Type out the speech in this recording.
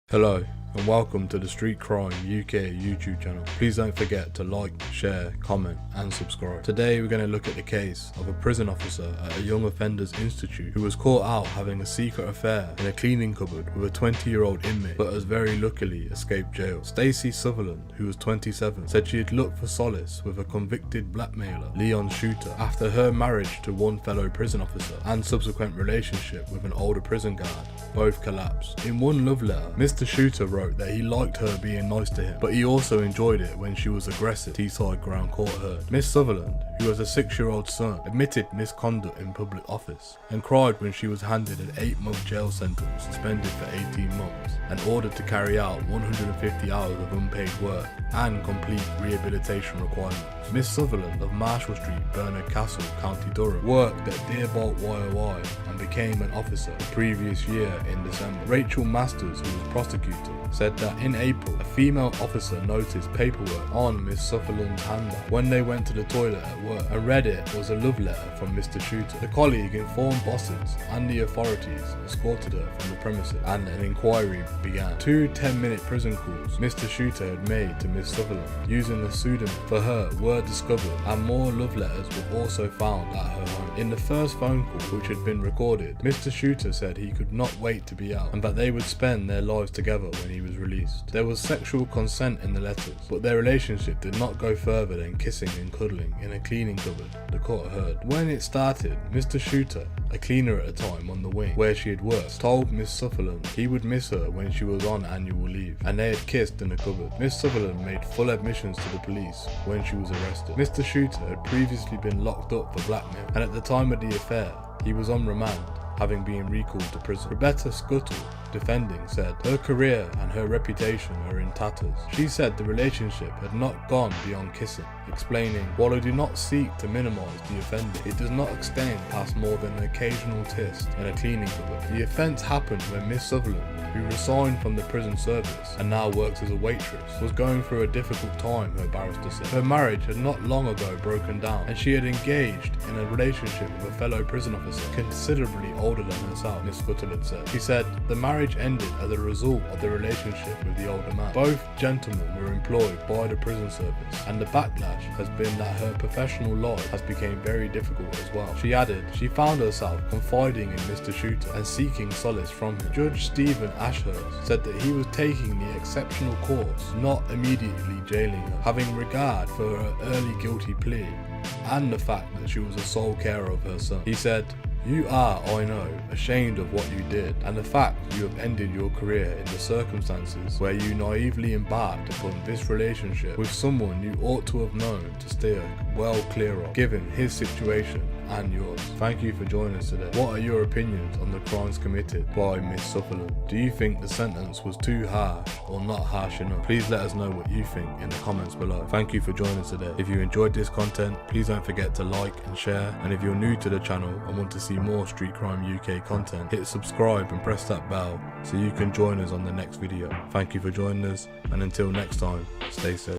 Hello and welcome to the Street Crime UK YouTube channel. Please don't forget to like, share, comment and subscribe. Today we're going to look at the case of a prison officer at a young offenders institute who was caught out having a secret affair in a cleaning cupboard with a 20-year-old inmate but has very luckily escaped jail. Stacey Sutherland, who was 27, said she had looked for solace with a convicted blackmailer, Leon Shooter, after her marriage to one fellow prison officer and subsequent relationship with an older prison guard both collapsed. In one love letter, Mr. Shooter wrote that he liked her being nice to him, but he also enjoyed it when she was aggressive. Teesside Crown Court heard. Miss Sutherland, who has a 6-year-old son, admitted misconduct in public office and cried when she was handed an 8-month jail sentence, suspended for 18 months and ordered to carry out 150 hours of unpaid work and complete rehabilitation requirements. Miss Sutherland of Marshall Street, Bernard Castle, County Durham, worked at Dearbolt YOI and became an officer the previous year in December. Rachel Masters, who was prosecutor, said that in April, a female officer noticed paperwork on Miss Sutherland's handbag when they went to the toilet at work and read it was a love letter from Mr. Shooter. The colleague informed bosses and the authorities escorted her from the premises and an inquiry began. 2 10-minute prison calls Mr. Shooter had made to Miss Sutherland using a pseudonym for her were discovered and more love letters were also found at her home. In the first phone call, which had been recorded, Mr. Shooter said he could not wait to be out and that they would spend their lives together when he was released. There was sexual consent in the letters, but their relationship did not go further than kissing and cuddling in a cleaning cupboard, the court heard. When it started, Mr. Shooter, a cleaner at the time on the wing where she had worked, told Miss Sutherland he would miss her when she was on annual leave, and they had kissed in the cupboard. Miss Sutherland made full admissions to the police when she was arrested. Mr. Shooter had previously been locked up for blackmail, and at the time of the affair, he was on remand, having been recalled to prison. Rebecca Scuttle, defending, said her career and her reputation are in tatters. She said the relationship had not gone beyond kissing, explaining, while I do not seek to minimise the offender, it does not extend past more than an occasional test in a cleaning cupboard. The offence happened when Miss Sutherland, who resigned from the prison service and now works as a waitress, was going through a difficult time, her barrister said. Her marriage had not long ago broken down and she had engaged in a relationship with a fellow prison officer considerably older than herself, Miss Scuttle had said. She said the marriage ended as a result of the relationship with the older man. Both gentlemen were employed by the prison service and the backlash has been that her professional life has become very difficult as well. She added she found herself confiding in Mr. Shooter and seeking solace from him. Judge Stephen Ashurst said that he was taking the exceptional course, not immediately jailing her, having regard for her early guilty plea and the fact that she was a sole carer of her son. He said, "You are, I know, ashamed of what you did and the fact you have ended your career in the circumstances where you naively embarked upon this relationship with someone you ought to have known to steer well clear of, given his situation and yours. Thank you for joining us today. What are your opinions on the crimes committed by Miss Sutherland? Do you think the sentence was too harsh or not harsh enough? Please let us know what you think in the comments below. Thank you for joining us today. If you enjoyed this content, please don't forget to like and share, and if you're new to the channel and want to see more Street Crime UK content, hit subscribe and press that bell so you can join us on the next video. Thank you for joining us, and until next time, stay safe.